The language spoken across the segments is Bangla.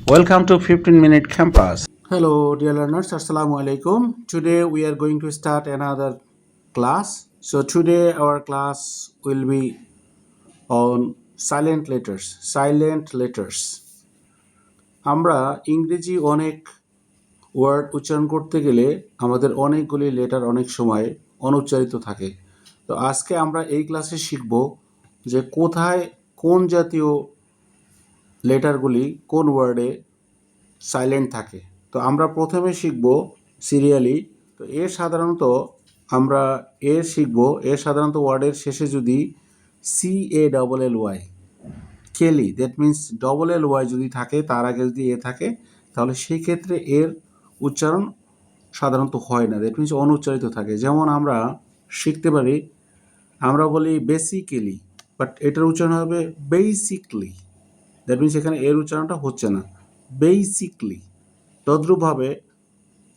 Welcome to 15-minute campus. Hello, dear learners. Assalamu alaikum. Today we are going to start another class. So today our class will be on silent letters. Silent letters. আমরা ইংরেজি অনেক ওয়ার্ড উচ্চারণ করতে গেলে আমাদের অনেকগুলি লেটার অনেক সময় অনুচ্চারিত থাকে। তো আজকে আমরা এই ক্লাসে শিখব যে কোথায় কোন জাতীয় লেটারগুলি কোন ওয়ার্ডে সাইলেন্ট থাকে। তো আমরা প্রথমে শিখব সিরিয়ালি। তো সাধারণত আমরা শিখব সাধারণত ওয়ার্ডের শেষে যদি CALLY Kelly, that means LLY যদি থাকে, তার আগে যদি থাকে, তাহলে সেই ক্ষেত্রে উচ্চারণ সাধারণত হয় না, দ্যাট মিন্স অনুচ্চারিত থাকে। যেমন আমরা শিখতে পারি, আমরা বলি বেসিক্যালি, বাট এটার উচ্চারণ হবে বেসিকলি, দ্যাট মিন্স এখানে উচ্চারণটা হচ্ছে না, বেসিকলি। তদ্রূপভাবে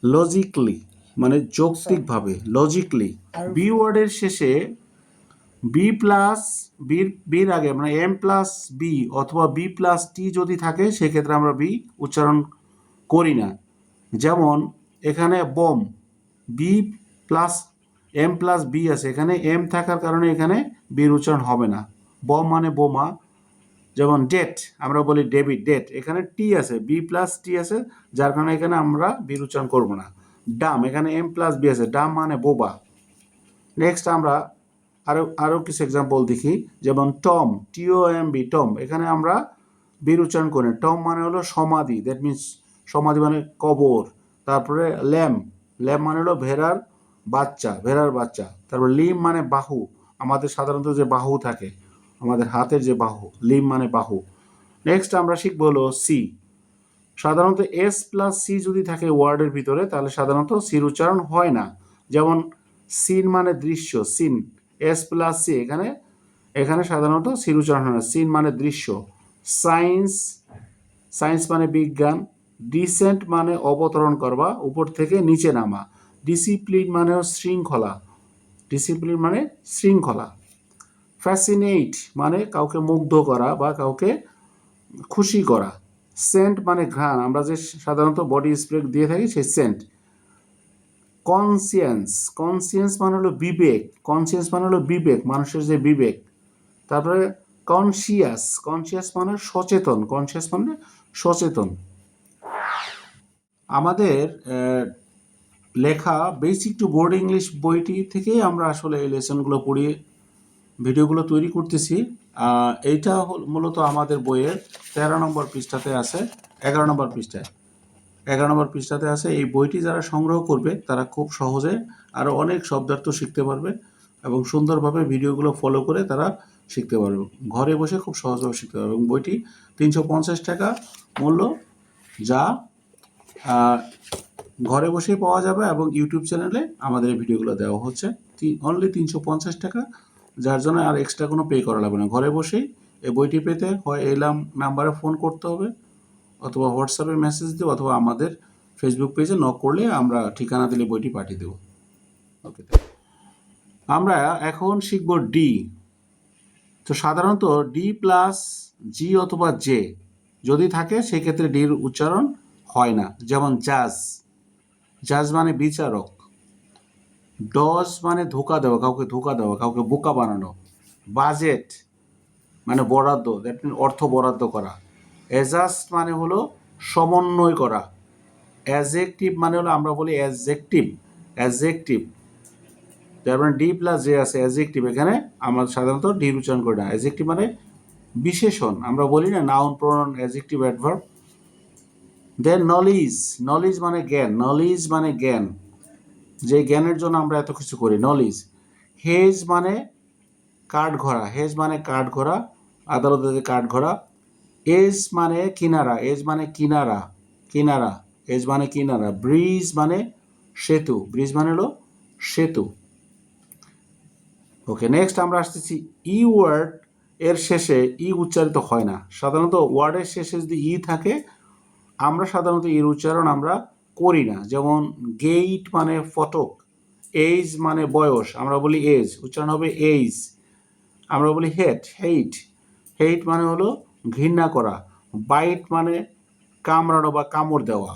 লজিকলি মানে যৌক্তিকভাবে, লজিকলি। বি ওয়ার্ডের শেষে বি প্লাস বির আগে মানে এম প্লাস বি অথবা বি প্লাস টি যদি থাকে, সেক্ষেত্রে আমরা বি উচ্চারণ করি না। যেমন এখানে বম, B plus M plus B আছে, এখানে এম থাকার কারণে এখানে বির উচ্চারণ হবে না। বম মানে বোমা। যেমন ডেট, আমরা বলি ডেবিট, ডেট, এখানে টি আছে, বি প্লাস টি আছে, যার কারণে এখানে আমরা বির উচ্চারণ করবো না। ডাম, এখানে এম প্লাস বি আছে, ডাম মানে বোবা। নেক্সট আমরা আরও কিছু এক্সাম্পল দেখি। যেমন টম, TOMB, টম, এখানে আমরা বির উচ্চারণ করি। টম মানে হলো সমাধি, দ্যাট মিন্স সমাধি মানে কবর। তারপরে ল্যাম্প, ল্যাম্প মানে হলো ভেড়ার বাচ্চা। তারপর লিম মানে বাহু, আমাদের সাধারণত যে বাহু থাকে, আমাদের হাতের যে বাহু, লিম মানে বাহু। নেক্সট আমরা শিখবো হলো সি। সাধারণত S প্লাস সি যদি থাকে ওয়ার্ডের ভিতরে, তাহলে সাধারণত সির উচ্চারণ হয় না। যেমন সিন মানে দৃশ্য, সিন, S প্লাস সি, এখানে সাধারণত সির উচ্চারণ হয় না, সিন মানে দৃশ্য। সায়েন্স মানে বিজ্ঞান। ডিসেন্ট মানে অবতরণ করবা, উপর থেকে নিচে নামা। ডিসিপ্লিন মানে শৃঙ্খলা। ফ্যাসিনেট মানে কাউকে মুগ্ধ করা বা কাউকে খুশি করা। সেন্ট মানে ঘ্রাণ, আমরা যে সাধারণত বডি স্প্রে দিয়ে থাকি সেই সেন্ট। কনসিয়েন্স মানে হলো বিবেক, মানুষের যে বিবেক। তারপরে কনসিয়াস মানে সচেতন। আমাদের লেখা বেসিক টু বোর্ড ইংলিশ বইটি থেকেই আমরা আসলে এই লেসনগুলো পড়িয়ে ভিডিওগুলো তৈরি করতেছি। এইটা মূলত আমাদের বইয়ের 13 নম্বর পৃষ্ঠাতে আছে, 11 নম্বর পৃষ্ঠাতে আছে। এই বইটি যারা সংগ্রহ করবে তারা খুব সহজে আরও অনেক শব্দার্থ শিখতে পারবে এবং সুন্দরভাবে ভিডিওগুলো ফলো করে তারা শিখতে পারবে, ঘরে বসে খুব সহজভাবে শিখতে পারবে। এবং বইটি 350 টাকা মূল্য, যা ঘরে বসেই পাওয়া যাবে, এবং ইউটিউব চ্যানেলে আমাদের এই ভিডিওগুলো দেওয়া হচ্ছে অনলি 350 টাকা, যার জন্য আর এক্সট্রা কোনো পে করা লাগবে না। ঘরে বসেই এই বইটি পেতে হয় এই নাম্বারে ফোন করতে হবে, অথবা হোয়াটসঅ্যাপে মেসেজ দেবো, অথবা আমাদের ফেসবুক পেজে নক করলে আমরা ঠিকানা দিলে বইটি পাঠিয়ে দেবো। ওকে, আমরা এখন শিখব ডি। তো সাধারণত ডি প্লাস জি অথবা জে যদি থাকে, সেক্ষেত্রে ডির উচ্চারণ হয় না। যেমন জাজ মানে বিচারক। ডজ মানে কাউকে ধোকা দেওয়া, কাউকে বোকা বানানো। বাজেট মানে বরাদ্দ, দ্যাট মিন অর্থ বরাদ্দ করা। অ্যাডজাস্ট মানে হলো সমন্বয় করা। অ্যাডজেক্টিভ মানে হলো, আমরা বলি অ্যাডজেক্টিভ, যার মানে ডি প্লাস জে আছে, অ্যাডজেক্টিভ। এখানে আমরা সাধারণত ডি উচ্চারণ করি না। অ্যাডজেক্টিভ মানে বিশেষণ, আমরা বলি না noun, pronoun, adjective, adverb. Than knowledge মানে জ্ঞান, যে জ্ঞানের জন্য আমরা এত কিছু করি, নলেজ। হেজ মানে কাঠঘোড়া, আদালতে যে কাঠঘোড়া। এজ মানে কিনারা। ব্রিজ মানে হলো সেতু। ওকে, নেক্সট আমরা আসতেছি ই ওয়ার্ড। এর শেষে ই উচ্চারিত হয় না। সাধারণত ওয়ার্ডের শেষে যদি ই থাকে, আমরা সাধারণত এর উচ্চারণ আমরা করি না। যেমন গেইট মানে ফটক। এজ মানে বয়স, আমরা বলি এজ, উচ্চারণ হবে এইজ। আমরা বলি হেট মানে হলো ঘৃণা করা। বাইট মানে কামড়ানো বা কামড় দেওয়া।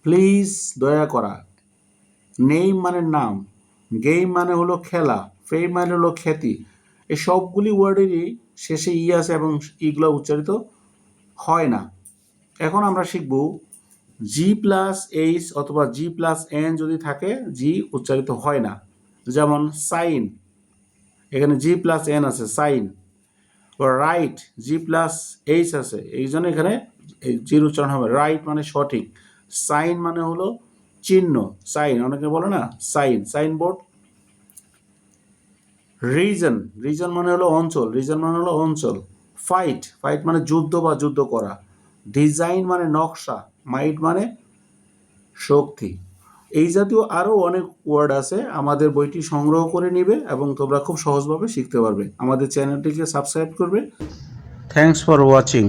প্লিজ দয়া করা। নেম মানে নাম, গেম মানে হলো খেলা, ফেম মানে হলো খ্যাতি। এই সবগুলি ওয়ার্ডেরই শেষে ই আছে এবং ইগুলো উচ্চারিত হয় না। এখন আমরা শিখব জি প্লাস এইচ অথবা জি প্লাস এন যদি থাকে জি উচ্চারিত হয় না। যেমন সাইন, এখানে জি প্লাস এন আছে sign. Right, G plus H আছে, এই জন্য এখানে জির উচ্চারণ হবে। রাইট মানে সঠিক। সাইন মানে হলো চিহ্ন, সাইন, অনেকে বলে না সাইন, সাইনবোর্ড। রিজন, রিজন মানে হলো অঞ্চল, রিজন মানে হলো অঞ্চল। ফাইট, ফাইট মানে যুদ্ধ বা যুদ্ধ করা। ডিজাইন মানে নকশা, মাইট মানে শক্তি। এই জাতীয় আরও অনেক ওয়ার্ড আছে। আমাদের বইটি সংগ্রহ করে নিবে এবং তোমরা খুব সহজভাবে শিখতে পারবে। আমাদের চ্যানেলটিকে সাবস্ক্রাইব করবে। Thanks for watching.